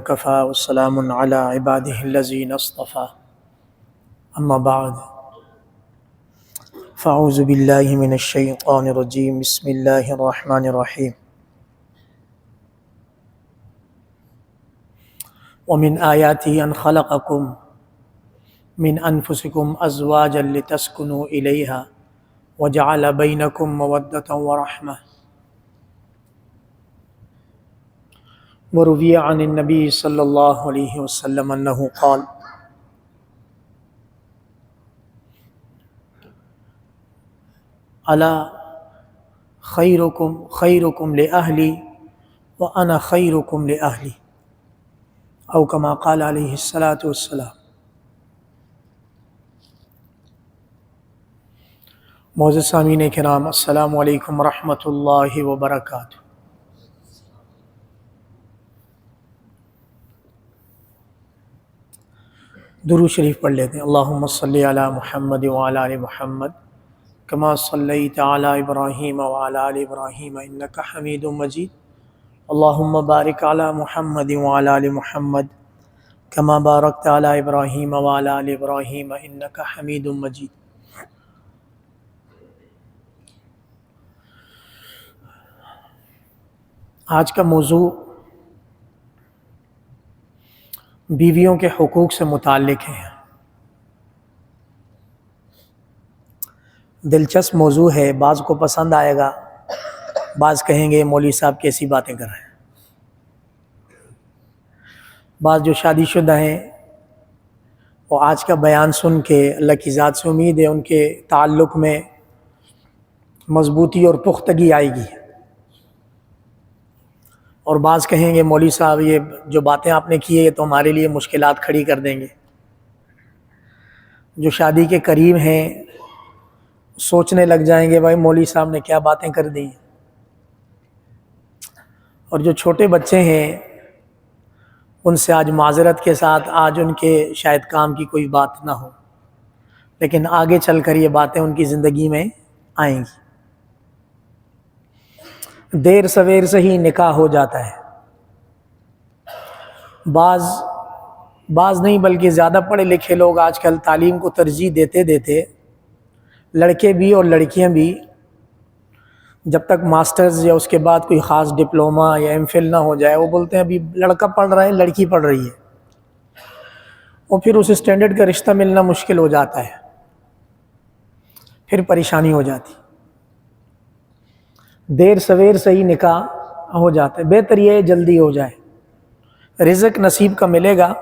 وكفى والسلام على عباده الذين اصطفى أما بعد فأعوذ بالله من الشيطان الرجيم بسم الله الرحمن الرحيم ومن آياته أن خلقكم من أنفسكم أزواجا لتسكنوا إليها وجعل بينكم مودة ورحمة وروي عن النبي صلى الله عليه وسلم أنه قال ألا خيركم لأهلي وأنا خيركم لأهلي أو كما قال عليه الصلاة والسلام۔ معزز سامعین کرام، السلام علیکم ورحمۃ اللہ وبرکاتہ۔ درود شریف پڑھ لیتے ہیں۔ اللہم صلی علی محمد وعلی آل محمد کما صلیت علی ابراہیم وعلی آل ابراہیم انک حمید مجید۔ اللہم بارک علی محمد وعلی آل محمد کما بارکت علی ابراہیم وعلی آل ابراہیم انک حمید مجید۔ آج کا موضوع بیویوں کے حقوق سے متعلق ہے۔ دلچسپ موضوع ہے، بعض کو پسند آئے گا، بعض کہیں گے مولوی صاحب کیسی باتیں کر رہے ہیں۔ بعض جو شادی شدہ ہیں وہ آج کا بیان سن کے اللہ کی ذات سے امید ہے ان کے تعلق میں مضبوطی اور پختگی آئے گی، اور بعض کہیں گے مولوی صاحب یہ جو باتیں آپ نے کی ہے یہ تو ہمارے لیے مشکلات کھڑی کر دیں گے۔ جو شادی کے قریب ہیں سوچنے لگ جائیں گے بھائی مولوی صاحب نے کیا باتیں کر دی، اور جو چھوٹے بچے ہیں ان سے آج معذرت کے ساتھ آج ان کے شاید کام کی کوئی بات نہ ہو، لیکن آگے چل کر یہ باتیں ان کی زندگی میں آئیں گی۔ دیر سویر سے ہی نکاح ہو جاتا ہے، بعض نہیں بلکہ زیادہ پڑھے لکھے لوگ آج کل تعلیم کو ترجیح دیتے دیتے لڑکے بھی اور لڑکیاں بھی جب تک ماسٹرز یا اس کے بعد کوئی خاص ڈپلومہ یا ایم فل نہ ہو جائے وہ بولتے ہیں ابھی لڑکا پڑھ رہا ہے لڑکی پڑھ رہی ہے، اور پھر اس اسٹینڈرڈ کا رشتہ ملنا مشکل ہو جاتا ہے، پھر پریشانی ہو جاتی۔ دیر سویر سے ہی نکاح ہو جاتا ہے، بہتر یہ جلدی ہو جائے، رزق نصیب کا ملے گا،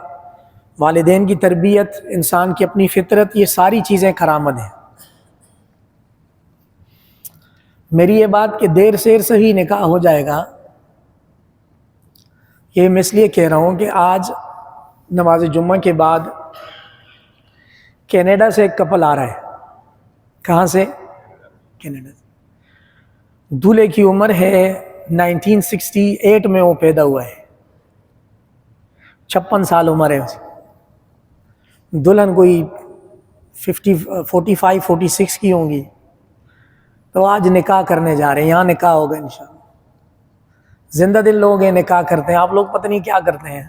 والدین کی تربیت، انسان کی اپنی فطرت، یہ ساری چیزیں کارآمد ہیں۔ میری یہ بات کہ دیر سیر سے ہی نکاح ہو جائے گا یہ میں اس لیے کہہ رہا ہوں کہ آج نماز جمعہ کے بعد کینیڈا سے ایک کپل آ رہا ہے۔ کہاں سے؟ کینیڈا سے۔ دولہے کی عمر ہے 1968 میں وہ پیدا ہوا ہے، 56 سال عمر ہے اس کی۔ دلہن کوئی 45-46 کی ہوں گی، تو آج نکاح کرنے جا رہے ہیں، یہاں نکاح ہوگا انشاءاللہ۔ زندہ دل لوگ ہیں، نکاح کرتے ہیں، آپ لوگ پتہ نہیں کیا کرتے ہیں،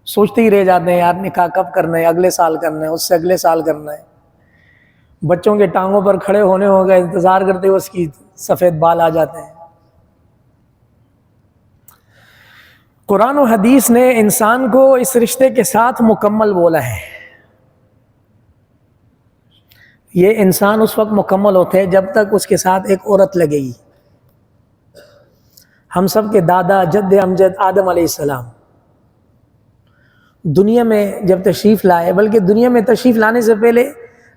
سوچتے ہی رہ جاتے ہیں یار نکاح کب کرنا ہے، اگلے سال کرنا ہے، اس سے اگلے سال کرنا ہے۔ بچوں کے ٹانگوں پر کھڑے ہونے ہوگا، انتظار کرتے ہوئے اس کی سفید بال آ جاتے ہیں۔ قرآن و حدیث نے انسان کو اس رشتے کے ساتھ مکمل بولا ہے۔ یہ انسان اس وقت مکمل ہوتا ہے جب تک اس کے ساتھ ایک عورت لگے گی۔ ہم سب کے دادا جد امجد آدم علیہ السلام دنیا میں جب تشریف لائے، بلکہ دنیا میں تشریف لانے سے پہلے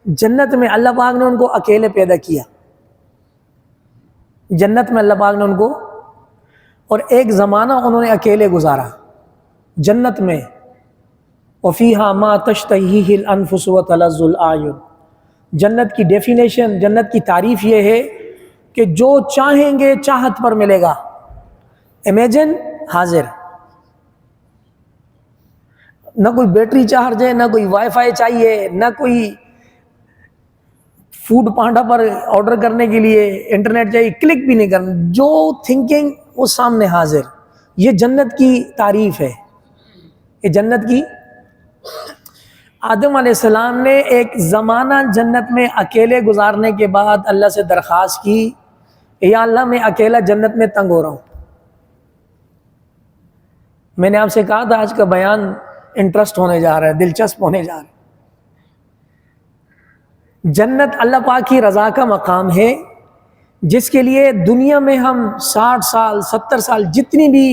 جنت میں اللہ پاک نے ان کو اکیلے پیدا کیا۔ جنت میں اللہ پاک نے ان کو، اور ایک زمانہ انہوں نے اکیلے گزارا جنت میں۔ وَفِيهَا مَا تَشْتَهِيهِ الْأَنفُسُ وَتَلَذُّ الْأَعْيُنُ۔ جنت کی ڈیفینیشن، جنت کی تعریف یہ ہے کہ جو چاہیں گے چاہت پر ملے گا۔ امیجن حاضر، نہ کوئی بیٹری چارج ہے، نہ کوئی وائی فائی چاہیے، نہ کوئی فوڈ پانڈا پر آرڈر کرنے کے لیے انٹرنیٹ چاہیے، کلک بھی نہیں کرنا، جو تھنکنگ وہ سامنے حاضر۔ یہ جنت کی تعریف ہے۔ کہ جنت کی آدم علیہ السلام نے ایک زمانہ جنت میں اکیلے گزارنے کے بعد اللہ سے درخواست کی، یا اللہ میں اکیلا جنت میں تنگ ہو رہا ہوں۔ میں نے آپ سے کہا تھا آج کا بیان انٹرسٹ ہونے جا رہا ہے، دلچسپ ہونے جا رہا ہے۔ جنت اللہ پاک کی رضا کا مقام ہے، جس کے لیے دنیا میں ہم 60 سال 70 سال جتنی بھی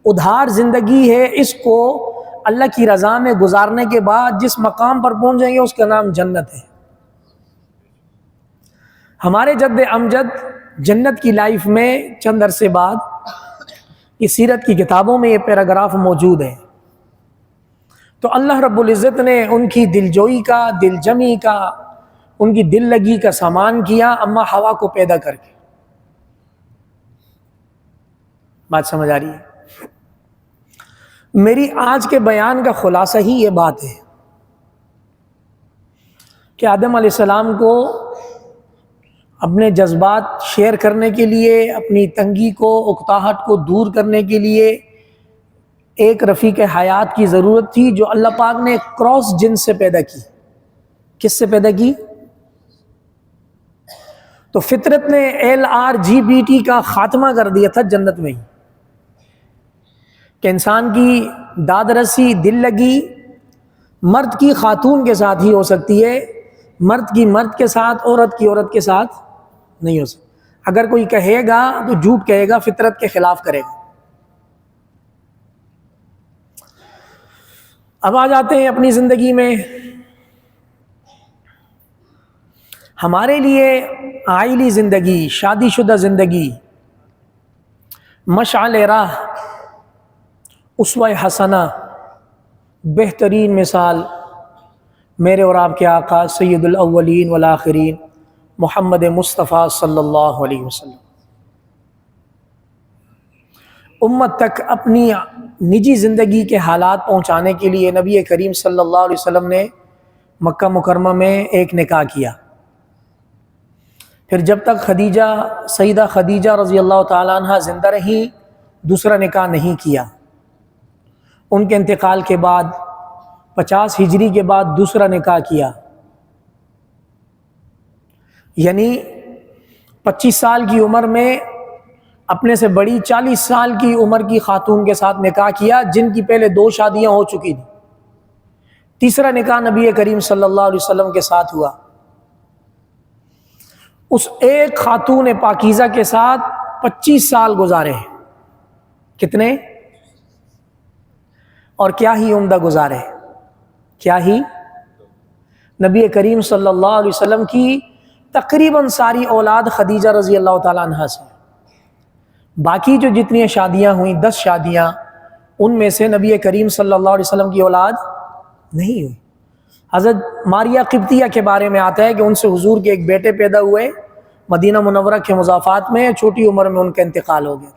ادھار زندگی ہے، اس کو اللہ کی رضا میں گزارنے کے بعد جس مقام پر پہنچ جائیں گے اس کا نام جنت ہے۔ ہمارے جد امجد جنت کی لائف میں چند عرصے بعد یہ سیرت کی کتابوں میں یہ پیراگراف موجود ہے، تو اللہ رب العزت نے ان کی دلجوئی کا، دل جمی کا، ان کی دل لگی کا سامان کیا اما حوا کو پیدا کر کے۔ بات سمجھ آ رہی ہے؟ میری آج کے بیان کا خلاصہ ہی یہ بات ہے کہ آدم علیہ السلام کو اپنے جذبات شیئر کرنے کے لیے، اپنی تنگی کو، اکتاہٹ کو دور کرنے کے لیے ایک رفیق حیات کی ضرورت تھی، جو اللہ پاک نے کراس جنس سے پیدا کی۔ کس سے پیدا کی؟ تو فطرت نے LRGBT کا خاتمہ کر دیا تھا جنت میں ہی، کہ انسان کی داد رسی، دل لگی مرد کی خاتون کے ساتھ ہی ہو سکتی ہے، مرد کی مرد کے ساتھ، عورت کی عورت کے ساتھ نہیں ہو سکتی۔ اگر کوئی کہے گا تو جھوٹ کہے گا، فطرت کے خلاف کرے گا۔ اب آ جاتے ہیں اپنی زندگی میں۔ ہمارے لیے عائلی زندگی، شادی شدہ زندگی، مشعل راہ، اسوہ حسنہ، بہترین مثال میرے اور آپ کے آقا سید الاولین والآخرین محمد مصطفیٰ صلی اللہ علیہ وسلم۔ امت تک اپنی نجی زندگی کے حالات پہنچانے کے لیے نبی کریم صلی اللہ علیہ وسلم نے مکہ مکرمہ میں ایک نکاح کیا۔ پھر جب تک سیدہ خدیجہ رضی اللہ تعالیٰ عنہ زندہ رہیں، دوسرا نکاح نہیں کیا۔ ان کے انتقال کے بعد 50 ہجری کے بعد دوسرا نکاح کیا، یعنی 25 سال کی عمر میں اپنے سے بڑی 40 سال کی عمر کی خاتون کے ساتھ نکاح کیا، جن کی پہلے 2 شادیاں ہو چکی تھیں۔ تیسرا نکاح نبی کریم صلی اللہ علیہ وسلم کے ساتھ ہوا۔ اس ایک خاتون پاکیزہ کے ساتھ 25 سال گزارے ہیں۔ کتنے؟ اور کیا ہی عمدہ گزارے، کیا ہی۔ نبی کریم صلی اللہ علیہ وسلم کی تقریباً ساری اولاد خدیجہ رضی اللہ تعالیٰ عنہ سے، باقی جو جتنی شادیاں ہوئیں 10 شادیاں، ان میں سے نبی کریم صلی اللہ علیہ وسلم کی اولاد نہیں ہوئی۔ حضرت ماریہ قبطیہ کے بارے میں آتا ہے کہ ان سے حضور کے ایک بیٹے پیدا ہوئے، مدینہ منورہ کے مضافات میں، چھوٹی عمر میں ان کا انتقال ہو گیا۔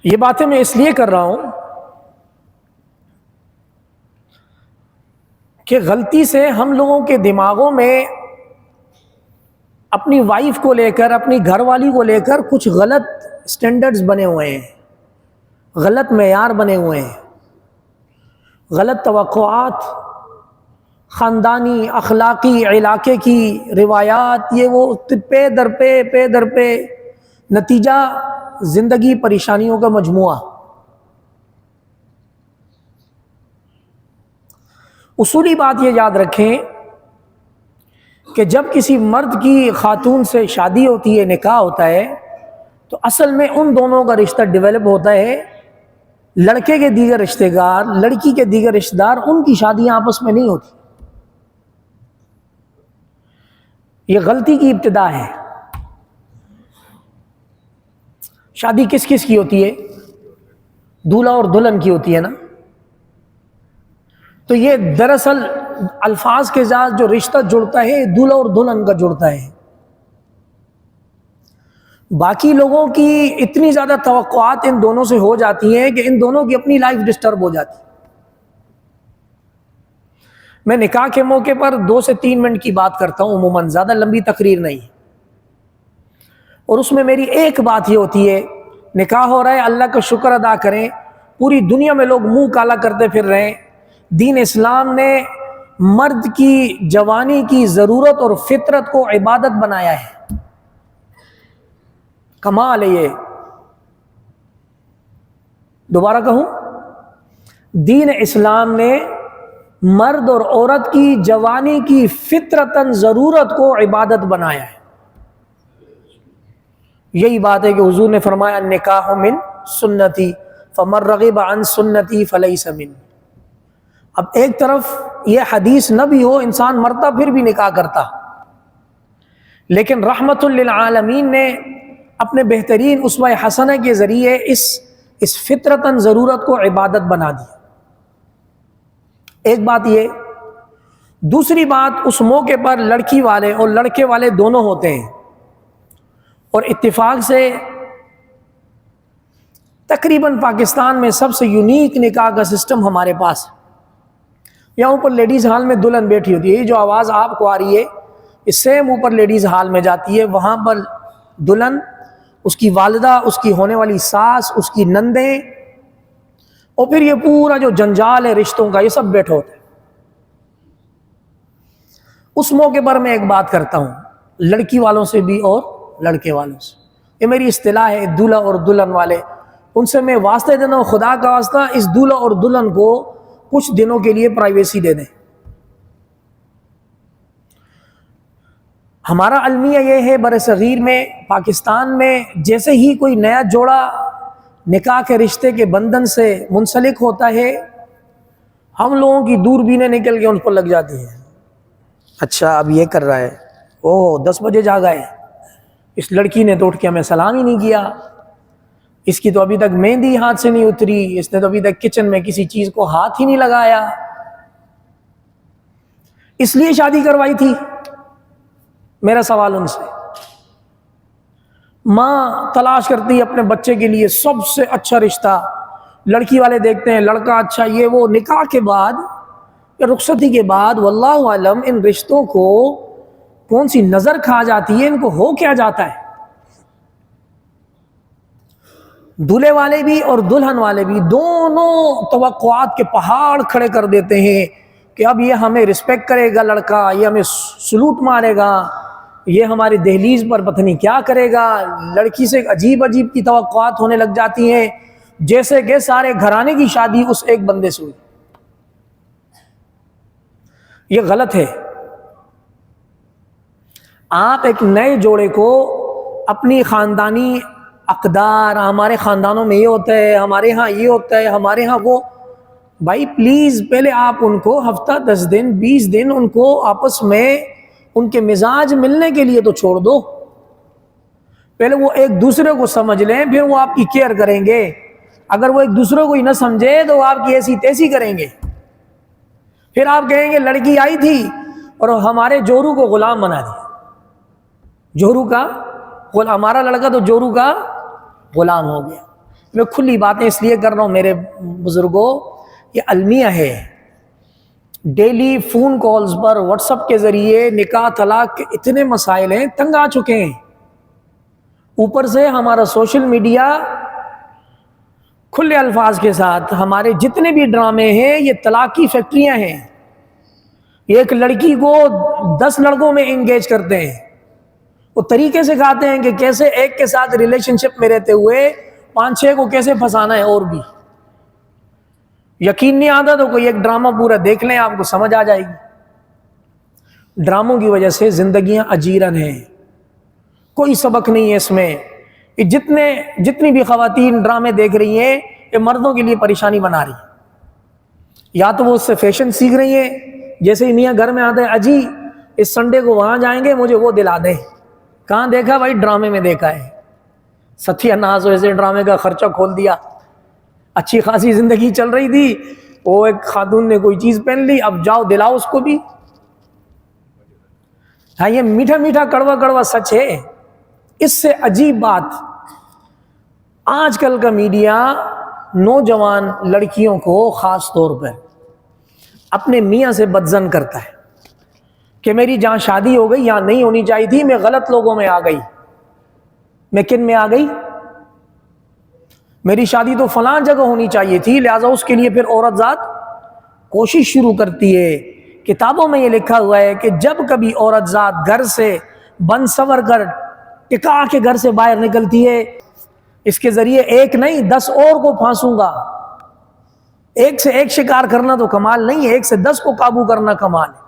یہ باتیں میں اس لیے کر رہا ہوں کہ غلطی سے ہم لوگوں کے دماغوں میں اپنی وائف کو لے کر، اپنی گھر والی کو لے کر کچھ غلط سٹینڈرڈز بنے ہوئے ہیں، غلط معیار بنے ہوئے ہیں، غلط توقعات، خاندانی، اخلاقی، علاقے کی روایات، یہ وہ پے در پہ نتیجہ زندگی پریشانیوں کا مجموعہ۔ اصولی بات یہ یاد رکھیں کہ جب کسی مرد کی خاتون سے شادی ہوتی ہے، نکاح ہوتا ہے، تو اصل میں ان دونوں کا رشتہ ڈیولپ ہوتا ہے۔ لڑکے کے دیگر رشتہ دار، لڑکی کے دیگر رشتہ دار، ان کی شادیاں آپس میں نہیں ہوتی۔ یہ غلطی کی ابتدا ہے۔ شادی کس کس کی ہوتی ہے؟ دولہا اور دلہن کی ہوتی ہے نا۔ تو یہ دراصل الفاظ کے ساتھ جو رشتہ جڑتا ہے دولہا اور دلہن کا جڑتا ہے۔ باقی لوگوں کی اتنی زیادہ توقعات ان دونوں سے ہو جاتی ہیں کہ ان دونوں کی اپنی لائف ڈسٹرب ہو جاتی ہے۔ میں نکاح کے موقع پر 2 سے 3 منٹ کی بات کرتا ہوں، عموماً زیادہ لمبی تقریر نہیں، اور اس میں میری ایک بات یہ ہوتی ہے، نکاح ہو رہا ہے، اللہ کا شکر ادا کریں. پوری دنیا میں لوگ منہ کالا کرتے پھر رہے ہیں. دین اسلام نے مرد کی جوانی کی ضرورت اور فطرت کو عبادت بنایا ہے. کمال ہے یہ. دوبارہ کہوں، دین اسلام نے مرد اور عورت کی جوانی کی فطرتاً ضرورت کو عبادت بنایا ہے. یہی بات ہے کہ حضور نے فرمایا نکاح من سنتی فمن رغب عن سنتی فلیس منی. اب ایک طرف یہ حدیث نہ بھی ہو، انسان مرتا پھر بھی نکاح کرتا، لیکن رحمت للعالمین نے اپنے بہترین اسوہ حسنہ کے ذریعے اس فطرتاً ضرورت کو عبادت بنا دی. ایک بات یہ. دوسری بات، اس موقع پر لڑکی والے اور لڑکے والے دونوں ہوتے ہیں، اور اتفاق سے تقریباً پاکستان میں سب سے یونیک نکاح کا سسٹم ہمارے پاس ہے. یہاں اوپر لیڈیز ہال میں دلہن بیٹھی ہوتی ہے، یہ جو آواز آپ کو آ رہی ہے اس سیم اوپر لیڈیز ہال میں جاتی ہے. وہاں پر دلہن، اس کی والدہ، اس کی ہونے والی ساس، اس کی نندیں، اور پھر یہ پورا جو جنجال ہے رشتوں کا، یہ سب بیٹھے ہوتے ہیں. اس موقع پر میں ایک بات کرتا ہوں، لڑکی والوں سے بھی اور لڑکے والوں سے. یہ میری اصطلاح ہے، دولہا اور دلہن والے. ان سے میں واسطے دینا ہوں، خدا کا واسطہ، اس دولہا اور دلہن کو کچھ دنوں کے لیے پرائیویسی دے دیں. ہمارا المیہ یہ ہے بر صغیر میں، پاکستان میں، جیسے ہی کوئی نیا جوڑا نکاح کے رشتے کے بندھن سے منسلک ہوتا ہے، ہم لوگوں کی دوربینیں نکل کے ان پر لگ جاتی ہیں. اچھا اب یہ کر رہا ہے، 10 بجے جاگا ہے، اس لڑکی نے تو اٹھ کے ہمیں سلام ہی نہیں کیا، اس کی تو ابھی تک مہندی ہاتھ سے نہیں اتری، اس نے تو ابھی تک کچن میں کسی چیز کو ہاتھ ہی نہیں لگایا. اس لیے شادی کروائی تھی. میرا سوال ان سے، ماں تلاش کرتی ہے اپنے بچے کے لیے سب سے اچھا رشتہ، لڑکی والے دیکھتے ہیں لڑکا اچھا، یہ وہ. نکاح کے بعد یا رخصتی کے بعد واللہ عالم ان رشتوں کو کون سی نظر کھا جاتی ہے، ان کو ہو کیا جاتا ہے. دولہے والے بھی اور دلہن والے بھی دونوں توقعات کے پہاڑ کھڑے کر دیتے ہیں کہ اب یہ ہمیں رسپیکٹ کرے گا لڑکا، یہ ہمیں سلوٹ مارے گا، یہ ہماری دہلیز پر پتہ نہیں کیا کرے گا. لڑکی سے عجیب عجیب کی توقعات ہونے لگ جاتی ہیں، جیسے کہ سارے گھرانے کی شادی اس ایک بندے سے ہوئی. یہ غلط ہے. آپ ایک نئے جوڑے کو اپنی خاندانی اقدار، ہمارے خاندانوں میں یہ ہوتا ہے، ہمارے ہاں یہ ہوتا ہے، ہمارے ہاں وہ، بھائی پلیز پہلے آپ ان کو ہفتہ 10 دن 20 دن ان کو آپس میں ان کے مزاج ملنے کے لیے تو چھوڑ دو. پہلے وہ ایک دوسرے کو سمجھ لیں، پھر وہ آپ کی کیئر کریں گے. اگر وہ ایک دوسرے کو ہی نہ سمجھے تو وہ آپ کی ایسی تیسی کریں گے. پھر آپ کہیں گے لڑکی آئی تھی اور ہمارے جورو کو غلام بنا دیا. جورو کا ہمارا لڑکا تو جورو کا غلام ہو گیا. میں کھلی باتیں اس لیے کر رہا ہوں میرے بزرگوں، یہ المیہ ہے. ڈیلی فون کالز پر واٹس ایپ کے ذریعے نکاح طلاق کے اتنے مسائل ہیں، تنگ آ چکے ہیں. اوپر سے ہمارا سوشل میڈیا کھلے الفاظ کے ساتھ، ہمارے جتنے بھی ڈرامے ہیں یہ طلاق کی فیکٹریاں ہیں. ایک لڑکی کو 10 لڑکوں میں انگیج کرتے ہیں. وہ طریقے سے کہتے ہیں کہ کیسے ایک کے ساتھ ریلیشن شپ میں رہتے ہوئے 5-6 کو کیسے پھنسانا ہے. اور بھی یقین نہیں آتا تو کوئی ایک ڈرامہ پورا دیکھ لیں، آپ کو سمجھ آ جائے گی. ڈراموں کی وجہ سے زندگیاں اجیرن ہیں، کوئی سبق نہیں ہے اس میں. یہ جتنی بھی خواتین ڈرامے دیکھ رہی ہیں یہ مردوں کے لیے پریشانی بنا رہی ہیں. یا تو وہ اس سے فیشن سیکھ رہی ہیں، جیسے میاں گھر میں آتے ہیں، اجی اس سنڈے کو وہاں جائیں گے، مجھے وہ دلا دیں. کہاں دیکھا بھائی؟ ڈرامے میں دیکھا ہے. ستیہ ناز ویسے ڈرامے کا خرچہ کھول دیا. اچھی خاصی زندگی چل رہی تھی، وہ ایک خاتون نے کوئی چیز پہن لی، اب جاؤ دلاؤ اس کو بھی. ہاں یہ میٹھا میٹھا کڑوا کڑوا سچ ہے. اس سے عجیب بات، آج کل کا میڈیا نوجوان لڑکیوں کو خاص طور پر اپنے میاں سے بدظن کرتا ہے کہ میری جہاں شادی ہو گئی یہاں نہیں ہونی چاہیے تھی، میں غلط لوگوں میں آ گئی. میں کن میں آ گئی؟ میری شادی تو فلاں جگہ ہونی چاہیے تھی، لہٰذا اس کے لیے پھر عورت ذات کوشش شروع کرتی ہے۔ کتابوں میں یہ لکھا ہوا ہے کہ جب کبھی عورت ذات گھر سے بن سور کر ٹکا کے گھر سے باہر نکلتی ہے، اس کے ذریعے ایک نہیں 10 اور کو پھانسوں گا۔ ایک سے ایک شکار کرنا تو کمال نہیں ہے، ایک سے 10 کو قابو کرنا کمال ہے۔